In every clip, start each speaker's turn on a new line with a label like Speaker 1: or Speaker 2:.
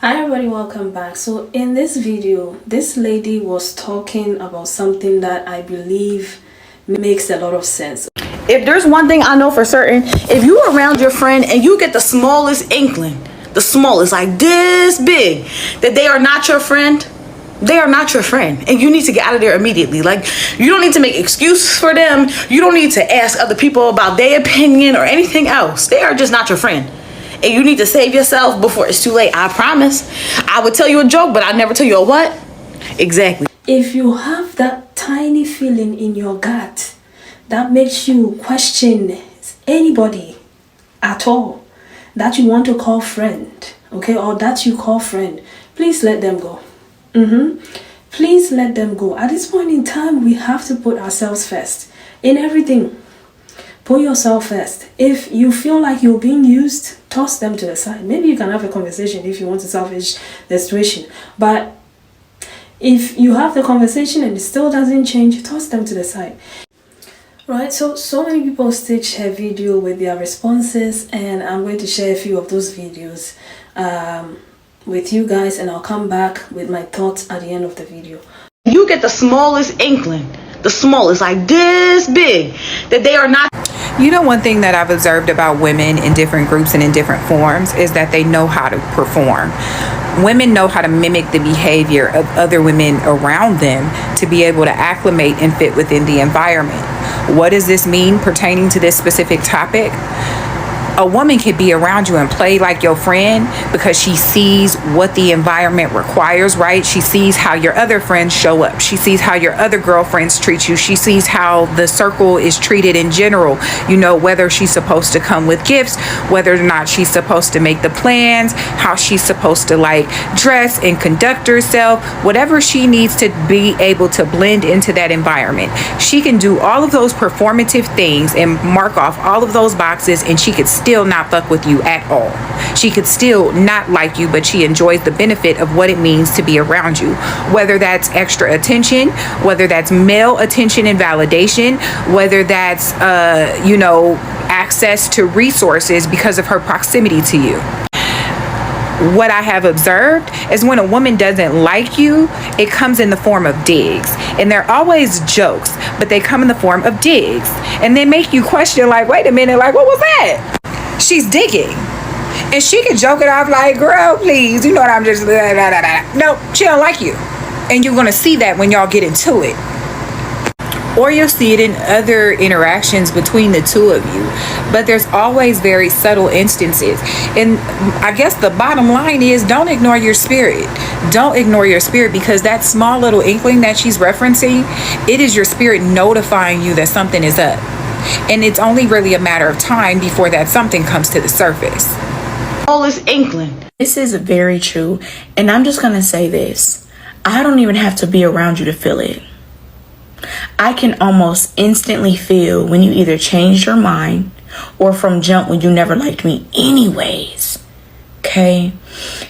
Speaker 1: Hi everybody, welcome back. So in this video, this lady was talking about something that I believe makes a lot of sense.
Speaker 2: If there's one thing I know for certain, if you are around your friend and you get the smallest inkling, the smallest, like this big, that they are not your friend, they are not your friend, and you need to get out of there immediately. Like, you don't need to make excuses for them. You don't need to ask other people about their opinion or anything else. They are just not your friend. And you need to save yourself before it's too late. I promise. I would tell you a joke, but I'd never tell you a what? Exactly.
Speaker 1: If you have that tiny feeling in your gut that makes you question anybody at all that you want to call friend, okay, or that you call friend, please let them go. Please let them go. At this point in time, we have to put ourselves first in everything. Put yourself first. If you feel like you're being used, toss them to the side. Maybe you can have a conversation if you want to salvage the situation. But if you have the conversation and it still doesn't change, toss them to the side. Right, so many people stitch her video with their responses, and I'm going to share a few of those videos with you guys, and I'll come back with my thoughts at the end of the video.
Speaker 2: You get the smallest inkling, the smallest, like this big, that they are not.
Speaker 3: You know, one thing that I've observed about women in different groups and in different forms is that they know how to perform. Women know how to mimic the behavior of other women around them to be able to acclimate and fit within the environment. What does this mean pertaining to this specific topic? A woman could be around you and play like your friend because she sees what the environment requires, right? She sees how your other friends show up. She sees how your other girlfriends treat you. She sees how the circle is treated in general. You know, whether she's supposed to come with gifts, whether or not she's supposed to make the plans, how she's supposed to like dress and conduct herself, whatever she needs to be able to blend into that environment. She can do all of those performative things and mark off all of those boxes, and she could still not fuck with you at all. She could still not like you, but she enjoys the benefit of what it means to be around you. Whether that's extra attention, whether that's male attention and validation, whether that's, access to resources because of her proximity to you. What I have observed is when a woman doesn't like you, it comes in the form of digs. And they're always jokes, but they come in the form of digs. And they make you question, like, wait a minute, like, what was that? She's digging. And she can joke it off like, girl, please, you know what, I'm just, blah, blah, blah, blah. No, she don't like you. And you're going to see that when y'all get into it. Or you'll see it in other interactions between the two of you. But there's always very subtle instances. And I guess the bottom line is, don't ignore your spirit. Don't ignore your spirit, because that small little inkling that she's referencing, it is your spirit notifying you that something is up. And it's only really a matter of time before that something comes to the surface.
Speaker 2: Smallest inkling.
Speaker 4: This is very true. And I'm just going to say this. I don't even have to be around you to feel it. I can almost instantly feel when you either changed your mind or from jump when you never liked me anyways. Okay?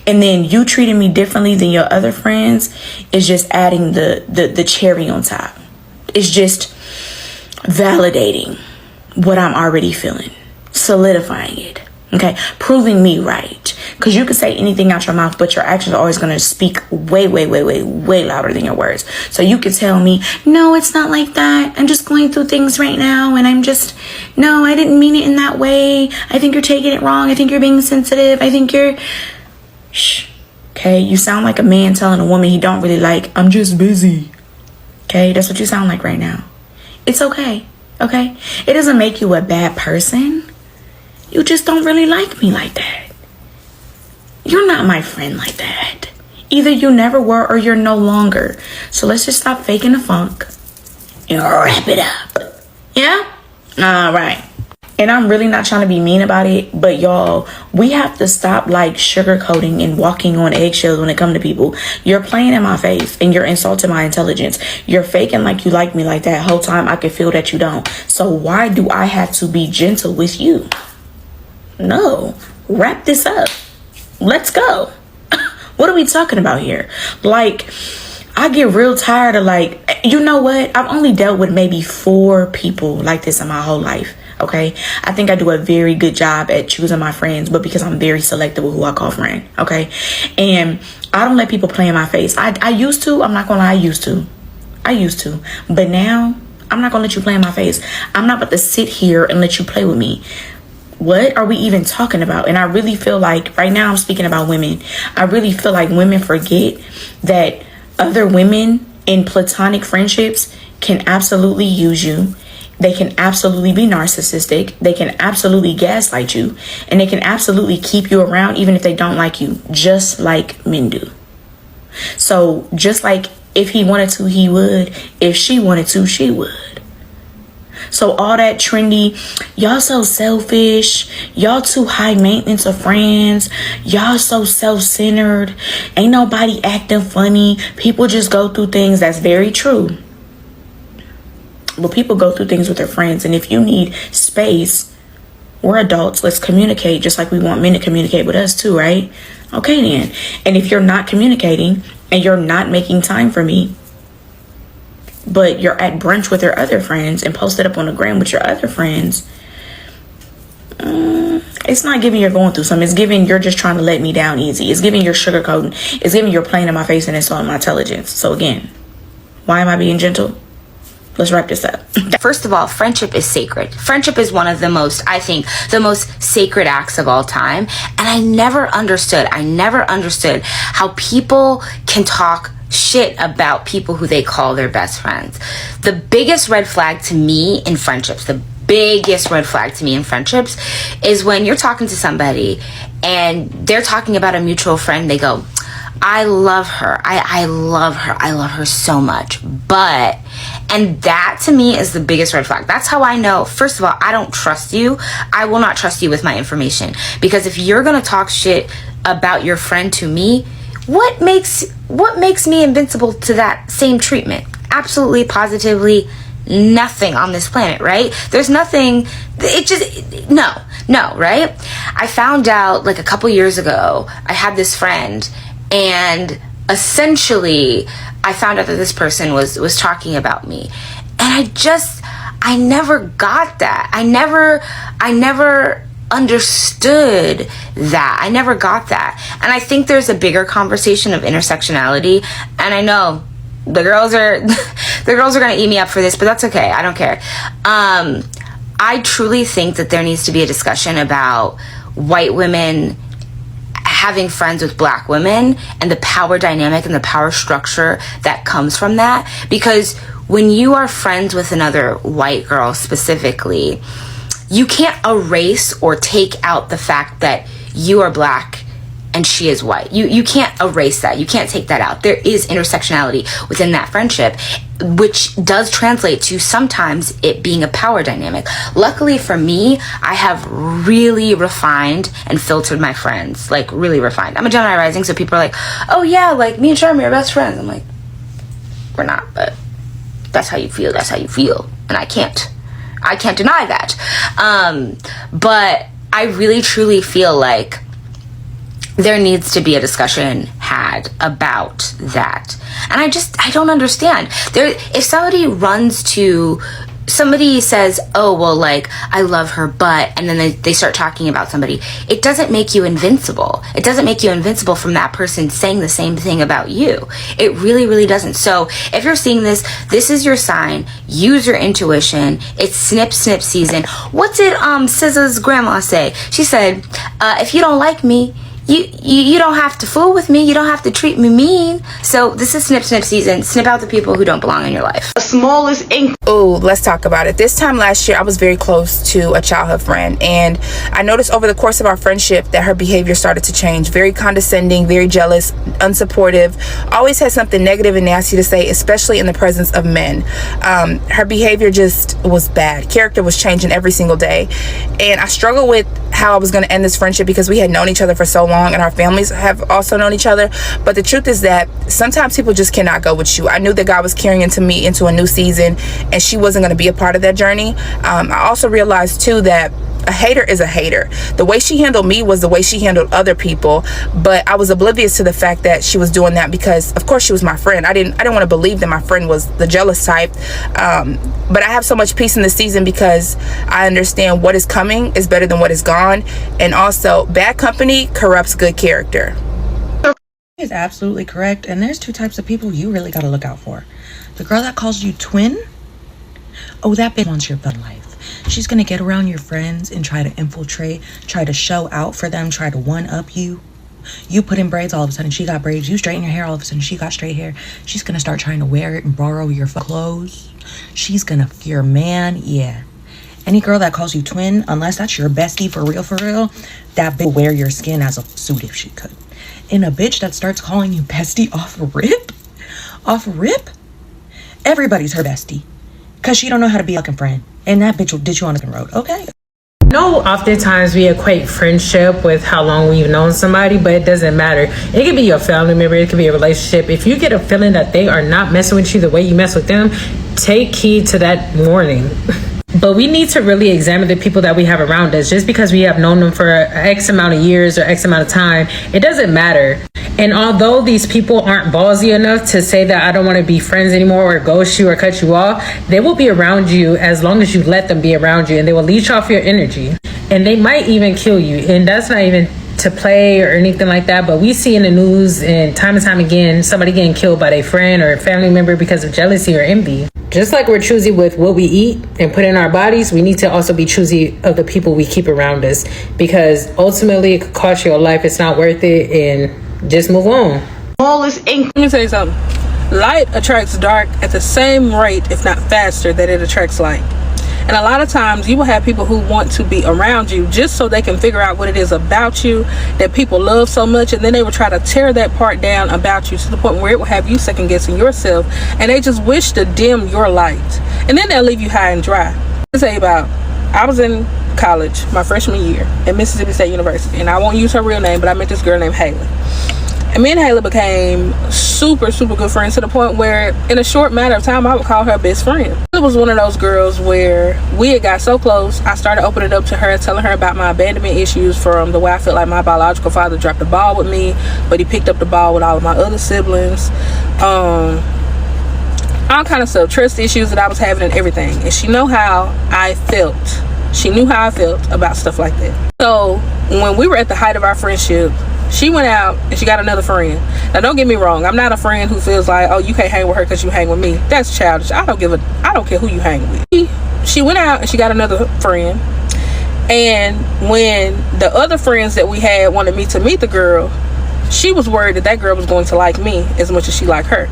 Speaker 4: And then you treating me differently than your other friends is just adding the cherry on top. It's just validating what I'm already feeling, solidifying it. Okay, proving me right. Because you can say anything out your mouth, but your actions are always going to speak way louder than your words. So you can tell me, no, it's not like that. I'm just going through things right now. And no, I didn't mean it in that way. I think you're taking it wrong. I think you're being sensitive. I think you're... Shh. Okay, you sound like a man telling a woman he don't really like, I'm just busy. Okay, that's what you sound like right now. It's okay. Okay? It doesn't make you a bad person. You just don't really like me like that. You're not my friend like that. Either you never were or you're no longer. So let's just stop faking the funk and wrap it up. Yeah? All right. And I'm really not trying to be mean about it, but y'all, we have to stop like sugarcoating and walking on eggshells when it comes to people. You're playing in my face and you're insulting my intelligence. You're faking like you like me like that whole time. I can feel that you don't. So why do I have to be gentle with you? No, wrap this up. Let's go. What are we talking about here? Like, I get real tired of like, you know what? I've only dealt with maybe 4 people like this in my whole life. okay? I think I do a very good job at choosing my friends, but because I'm very selective with who I call friend, okay? And I don't let people play in my face. I used to. I'm not gonna lie, I used to. But now, I'm not gonna let you play in my face. I'm not about to sit here and let you play with me. What are we even talking about? And I really feel like, right now I'm speaking about women, I really feel like women forget that other women in platonic friendships can absolutely use you. They can absolutely be narcissistic. They can absolutely gaslight you. And they can absolutely keep you around even if they don't like you, just like men do. So just like if he wanted to, he would. If she wanted to, she would. So all that trendy, y'all so selfish, y'all too high maintenance of friends, y'all so self-centered, ain't nobody acting funny, people just go through things. That's very true. But people go through things with their friends, and if you need space, we're adults, let's communicate just like we want men to communicate with us too, right? Okay then. And if you're not communicating and you're not making time for me, but you're at brunch with your other friends and post it up on the gram with your other friends, it's not giving you're going through something. It's giving you're just trying to let me down easy. It's giving you're sugarcoating. It's giving you're playing in my face and insulting my intelligence. So again, why am I being gentle? Let's wrap this up.
Speaker 5: First of all, friendship is sacred. Friendship is one of the most, I think, the most sacred acts of all time. And I never understood how people can talk shit about people who they call their best friends. The biggest red flag to me in friendships, is when you're talking to somebody and they're talking about a mutual friend. They go, I love her. I love her. I love her so much. But, and that to me is the biggest red flag. That's how I know, first of all, I don't trust you. I will not trust you with my information. Because if you're going to talk shit about your friend to me, what makes me invincible to that same treatment? Absolutely, positively nothing on this planet, right? There's nothing. No, right? I found out like a couple years ago, I had this friend, and essentially I found out that this person was talking about me, and I never got that. I never understood that. I never got that. And I think there's a bigger conversation of intersectionality, and I know the girls are gonna eat me up for this, but that's okay. I don't care. I truly think that there needs to be a discussion about white women having friends with black women and the power dynamic and the power structure that comes from that. Because when you are friends with another white girl specifically, you can't erase or take out the fact that you are black and she is white. You can't erase that. You can't take that out. There is intersectionality within that friendship, which does translate to sometimes it being a power dynamic. Luckily for me, I have really refined and filtered my friends, like really refined. I'm a Gemini rising, so people are like, oh yeah, like me and Charmy are best friends. I'm like, we're not, but that's how you feel. That's how you feel. And I can't deny that. But I really truly feel like there needs to be a discussion had about that. And I don't understand. If somebody says, oh, well, like, I love her, but, and then they start talking about somebody, it doesn't make you invincible. It doesn't make you invincible from that person saying the same thing about you. It really, really doesn't. So if you're seeing this is your sign. Use your intuition. It's snip season. What did SZA's grandma say? She said, if you don't like me, you don't have to fool with me. You don't have to treat me mean. So this is snip season. Snip out the people who don't belong in your life.
Speaker 2: The smallest ink.
Speaker 3: Oh, let's talk about it. This time last year, I was very close to a childhood friend, and I noticed over the course of our friendship that her behavior started to change. Very condescending, very jealous, unsupportive, always had something negative and nasty to say, especially in the presence of men. Her behavior just was bad. Character was changing every single day, and I struggled with how I was going to end this friendship because we had known each other for so long, and our families have also known each other. But the truth is that sometimes people just cannot go with you. I knew that God was carrying me into a new season, and she wasn't going to be a part of that journey. I also realized too that
Speaker 6: A hater is a hater. The way she handled me was the way she handled other people, but I was oblivious to the fact that she was doing that because, of course, she was my friend. I didn't want to believe that my friend was the jealous type. But I have so much peace in this season because I understand what is coming is better than what is gone, and also bad company corrupts good character.
Speaker 7: Is absolutely correct, and there's two types of people you really got to look out for. The girl that calls you twin, oh, that bitch wants your fun life. She's gonna get around your friends and try to infiltrate, try to show out for them, try to one up you. You put in braids, all of a sudden she got braids. You straighten your hair, all of a sudden she got straight hair. She's gonna start trying to wear it and borrow your clothes. She's gonna your man, yeah. Any girl that calls you twin, unless that's your bestie for real, that bitch will wear your skin as a suit if she could. And a bitch that starts calling you bestie off rip, everybody's her bestie. Cause she don't know how to be a fucking friend. And that bitch will ditch you on the road, okay?
Speaker 8: No, oftentimes we equate friendship with how long we've known somebody, but it doesn't matter. It could be your family member, it could be a relationship. If you get a feeling that they are not messing with you the way you mess with them, take heed to that warning. But we need to really examine the people that we have around us. Just because we have known them for X amount of years or X amount of time, it doesn't matter. And although these people aren't ballsy enough to say that I don't want to be friends anymore or ghost you or cut you off, they will be around you as long as you let them be around you, and they will leech off your energy. And they might even kill you. And that's not even to play or anything like that, but we see in the news and time again somebody getting killed by their friend or family member because of jealousy or envy. Just like we're choosy with what we eat and put in our bodies, we need to also be choosy of the people we keep around us, because ultimately it could cost you a life. It's not worth it, and just move on.
Speaker 2: Smallest ink.
Speaker 1: Let me tell you something. Light attracts dark at the same rate, if not faster, that it attracts light. And a lot of times you will have people who want to be around you just so they can figure out what it is about you that people love so much, and then they will try to tear that part down about you to the point where it will have you second guessing yourself, and they just wish to dim your light, and then they'll leave you high and dry. I'll tell you about, I was in college my freshman year at Mississippi State University, and I won't use her real name, but I met this girl named Haley. And me and Haley became super good friends to the point where in a short matter of time I would call her best friend. It was one of those girls where we had got so close, I started opening up to her, telling her about my abandonment issues from the way I felt like my biological father dropped the ball with me, but he picked up the ball with all of my other siblings. All kind of stuff, trust issues that I was having and everything. And she knew how I felt. She knew how I felt about stuff like that. So when we were at the height of our friendship, she went out and she got another friend. Now don't get me wrong, I'm not a friend who feels like, oh, you can't hang with her because you hang with me. That's childish. I don't care who you hang with. She went out and she got another friend, and when the other friends that we had wanted me to meet the girl, she was worried that girl was going to like me as much as she liked her.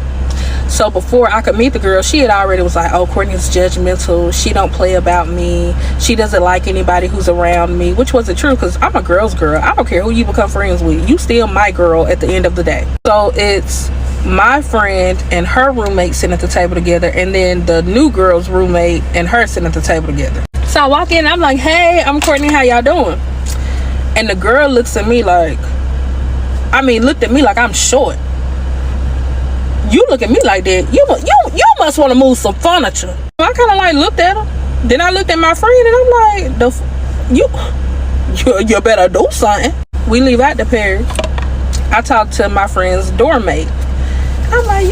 Speaker 1: So before I could meet the girl, she had already was like, oh, Courtney's judgmental, she don't play about me, she doesn't like anybody who's around me, which wasn't true, because I'm a girl's girl. I don't care who you become friends with, you still my girl at the end of the day. So it's my friend and her roommate sitting at the table together, and then the new girl's roommate and her sitting at the table together. So I walk in, I'm like, hey, I'm Courtney, how y'all doing? And the girl looks at me like, looked at me like I'm short. You look at me like that, you must want to move some furniture. I kind of like looked at her. Then I looked at my friend and I'm like, you better do something. We leave out the Paris. I talked to my friend's dorm mate. I'm like,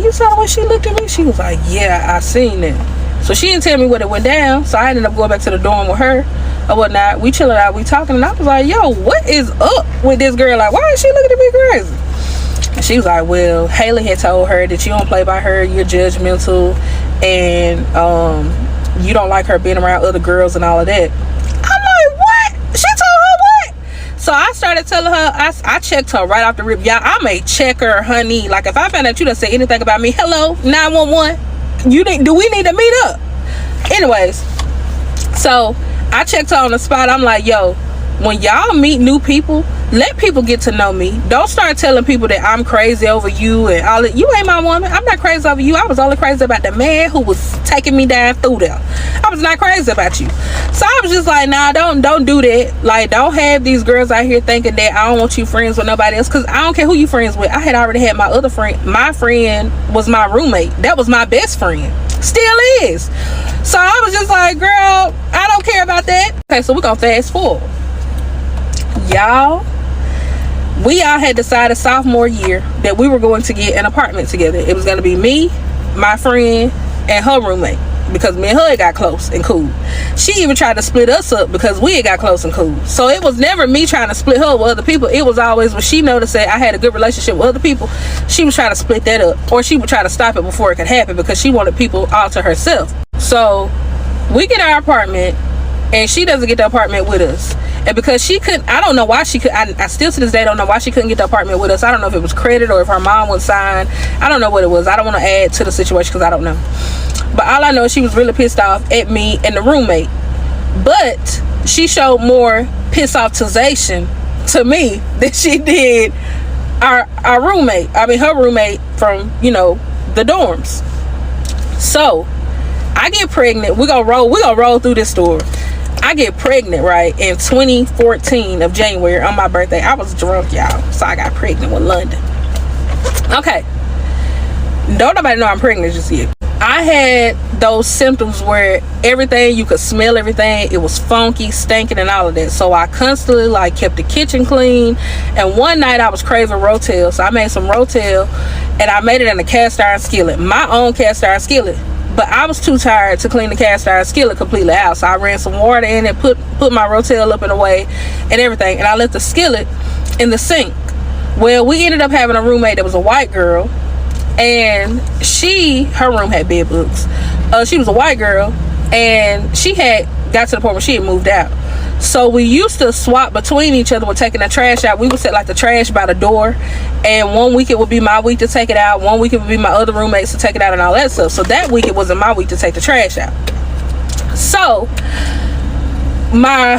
Speaker 1: you saw the way she looked at me? She was like, yeah, I seen it. So she didn't tell me what it went down. So I ended up going back to the dorm with her or whatnot. We chilling out, we talking, and I was like, yo, what is up with this girl? Like, why is she looking at me crazy? And she was like, well, Haley had told her that you don't play by her, you're judgmental, and you don't like her being around other girls and all of that. I'm like, what? She told her what? So I started telling her, I checked her right off the rip. Y'all, I'm a checker, honey. Like, if I found out you done say anything about me, hello, 911, do we need to meet up? Anyways, so I checked her on the spot. I'm like, yo, when y'all meet new people, let people get to know me. Don't start telling people that I'm crazy over you and all that. You ain't my woman. I'm not crazy over you. I was only crazy about the man who was taking me down through there. I was not crazy about you. So I was just like, nah, don't do that. Like, don't have these girls out here thinking that I don't want you friends with nobody else, because I don't care who you friends with. I had already had my other friend. My friend was my roommate. That was my best friend.
Speaker 6: Still is. So I was just like, girl, I don't care about that. Okay, so we're gonna fast forward. Y'all, we all had decided sophomore year that we were going to get an apartment together. It was going to be me, my friend, and her roommate, because me and her got close and cool. She even tried to split us up because we had got close and cool. So it was never me trying to split her with other people. It was always when she noticed that I had a good relationship with other people, she was trying to split that up, or she would try to stop it before it could happen because she wanted people all to herself. So we get our apartment and she doesn't get the apartment with us. And because she couldn't, I don't know why she could, I still to this day don't know why she couldn't get the apartment with us. I don't know if it was credit or if her mom would sign. I don't know what it was. I don't want to add to the situation because I don't know. But all I know is she was really pissed off at me and the roommate. But she showed more piss offization to me than she did our roommate. I mean, her roommate from, you know, the dorms. So I get pregnant. We're gonna roll through this story. I get pregnant, right, in 2014 of January on my birthday. I was drunk, y'all, so I got pregnant with London. Okay, don't nobody know I'm pregnant just yet. I had those symptoms where everything, you could smell everything. It was funky, stinking, and all of that. So I constantly like kept the kitchen clean. And one night I was craving rotel, so I made some rotel, and I made it in a cast iron skillet, my own cast iron skillet. But I was too tired to clean the cast iron skillet completely out. So I ran some water in and put my rotel up in a way and everything. And I left the skillet in the sink. Well, we ended up having a roommate that was a white girl. And her room had bed bugs. She was a white girl. And she had got to the point where she had moved out. So we used to swap between each other with taking the trash out. We would set like the trash by the door, and one week it would be my week to take it out, one week it would be my other roommates to take it out and all that stuff. So that week it wasn't my week to take the trash out. So my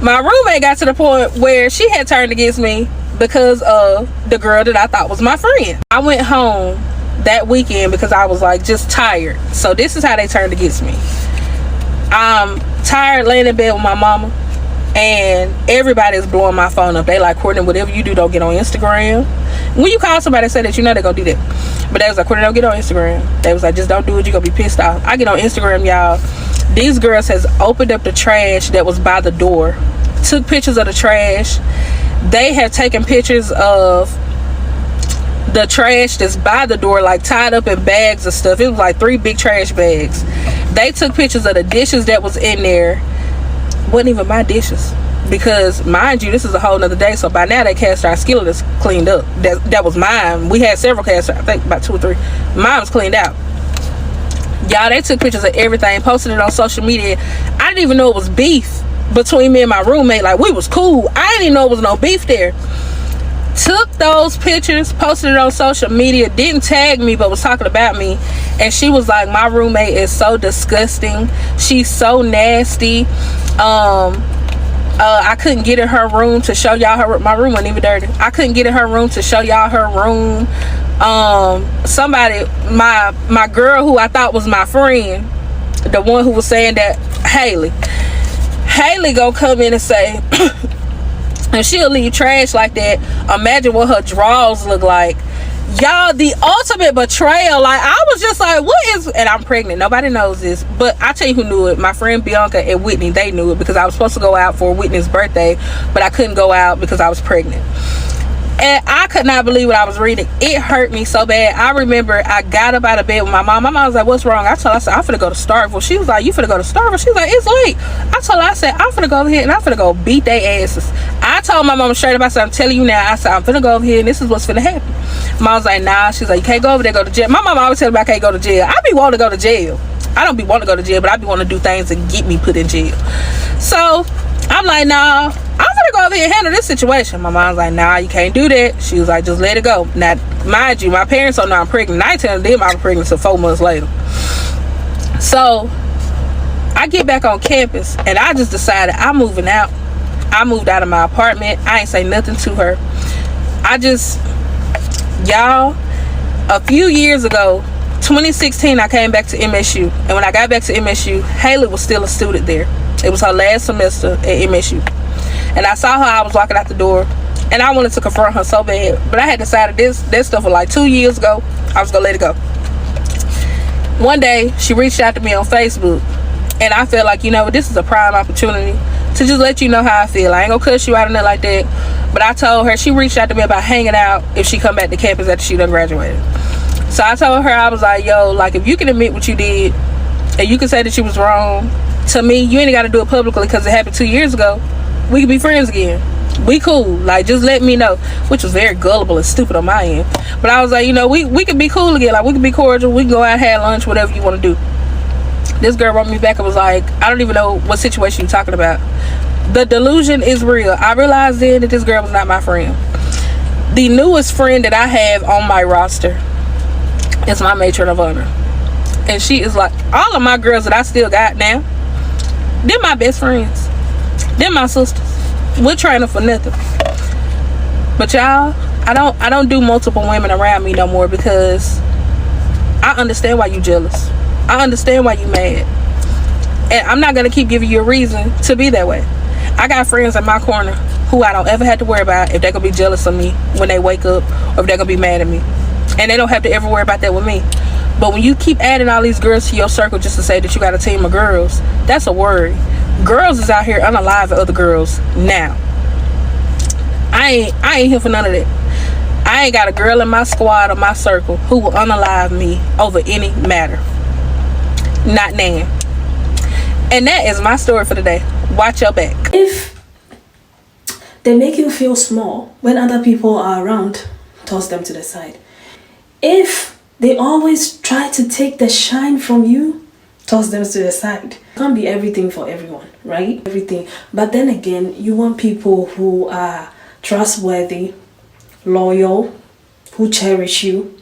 Speaker 6: roommate got to the point where she had turned against me because of the girl that I thought was my friend. I went home that weekend because I was like just tired. So this is how they turned against me. I'm tired laying in bed with my mama, and everybody's blowing my phone up. They like, Courtney, whatever you do, don't get on Instagram. When you call somebody and say that, you know they're gonna do that. But they was like, Courtney, don't get on Instagram. They was like, just don't do it, you're gonna be pissed off. I get on Instagram, y'all. These girls has opened up the trash that was by the door, took pictures of the trash. They have taken pictures of the trash that's by the door, like tied up in bags of stuff. It was like 3 big trash bags. They took pictures of the dishes that was in there. Wasn't even my dishes, because mind you, this is a whole nother day. So by now that cast iron skillet is cleaned up. That was mine. We had several cast iron, I think about 2 or 3. Mine was cleaned out. Y'all, they took pictures of everything, posted it on social media. I didn't even know it was beef between me and my roommate. Like, we was cool. I didn't even know it was no beef there. Took those pictures, posted it on social media, didn't tag me but was talking about me. And she was like, my roommate is so disgusting, she's so nasty. I couldn't get in her room to show y'all my room wasn't even dirty. I couldn't get in her room to show y'all her room. Somebody, my girl who I thought was my friend, the one who was saying that, Haley gonna come in and say and she'll leave trash like that. Imagine what her drawers look like. Y'all, the ultimate betrayal. Like, I was just like, what is, and I'm pregnant, nobody knows this, but I tell you who knew it. My friend Bianca and Whitney, they knew it, because I was supposed to go out for Whitney's birthday, but I couldn't go out because I was pregnant. And I could not believe what I was reading. It hurt me so bad. I remember I got up out of bed with my mom. My mom was like, what's wrong? I told her, I said, I'm finna go to Starkville. She was like, you finna go to Starkville? She was like, it's late. I told her, I said, I'm finna go over here and I'm finna go beat their asses. I told my mom straight up, I said, I'm telling you now. I said, I'm finna go over here and this is what's finna happen. Mom was like, nah. She's like, you can't go over there, go to jail. My mom always tells me I can't go to jail. I be wanting to go to jail. I don't be wanting to go to jail, but I be wanting to do things and get me put in jail. So I'm like, nah, I'm gonna go over here and handle this situation. My mom's like, nah, you can't do that. She was like, just let it go. Now, mind you, my parents don't know I'm pregnant. I ain't telling them I'm pregnant until 4 months later. So I get back on campus and I just decided I'm moving out. I moved out of my apartment. I ain't say nothing to her. Y'all, a few years ago, 2016, I came back to MSU. And when I got back to MSU, Haley was still a student there. It was her last semester at MSU. And I saw her, I was walking out the door, and I wanted to confront her so bad. But I had decided that stuff was like 2 years ago. I was going to let it go. One day, she reached out to me on Facebook, and I felt like, this is a prime opportunity to just let you know how I feel. I ain't gonna cuss you out or nothing like that, but I told her, she reached out to me about hanging out if she come back to campus after she done graduated. So I told her, I was like, yo, like, if you can admit what you did, and you can say that you was wrong, to me, you ain't gotta do it publicly because it happened 2 years ago. We can be friends again. We cool. Like, just let me know. Which was very gullible and stupid on my end. But I was like, we can be cool again. Like, we can be cordial. We can go out, have lunch, whatever you want to do. This girl wrote me back and was like, I don't even know what situation you're talking about. The delusion is real. I realized then that this girl was not my friend. The newest friend that I have on my roster is my matron of honor. And she is like, all of my girls that I still got now, they're my best friends. They're my sisters. We're training for nothing. But y'all, I don't do multiple women around me no more because I understand why you jealous. I understand why you mad. And I'm not going to keep giving you a reason to be that way. I got friends in my corner who I don't ever have to worry about if they're going to be jealous of me when they wake up or if they're going to be mad at me. And they don't have to ever worry about that with me. But when you keep adding all these girls to your circle just to say that you got a team of girls, that's a worry. Girls is out here unaliving other girls now. I ain't here for none of that. I ain't got a girl in my squad or my circle who will unalive me over any matter. Not nan. And that is my story for today. Watch your back.
Speaker 1: If they make you feel small when other people are around, toss them to the side. If they always try to take the shine from you, toss them to the side. Can't be everything for everyone, right? Everything. But then again, you want people who are trustworthy, loyal, who cherish you,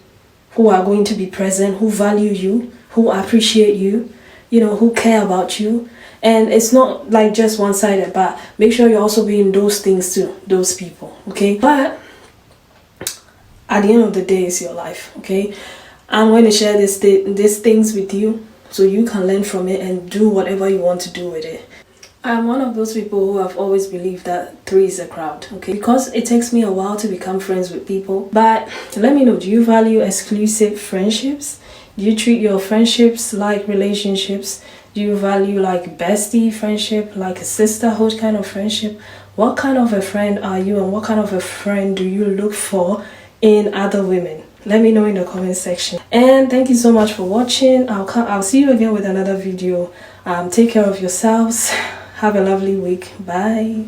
Speaker 1: who are going to be present, who value you, who appreciate you, who care about you. And it's not like just one-sided, but make sure you're also being those things to those people, okay? But at the end of the day, it's your life, okay? I'm going to share these things with you so you can learn from it and do whatever you want to do with it. I'm one of those people who have always believed that 3 is a crowd, okay? Because it takes me a while to become friends with people. But let me know, do you value exclusive friendships? Do you treat your friendships like relationships? Do you value like bestie friendship, like a sisterhood kind of friendship? What kind of a friend are you, and what kind of a friend do you look for in other women? Let me know in the comment section. And thank you so much for watching. I'll see you again with another video. Take care of yourselves. Have a lovely week. Bye.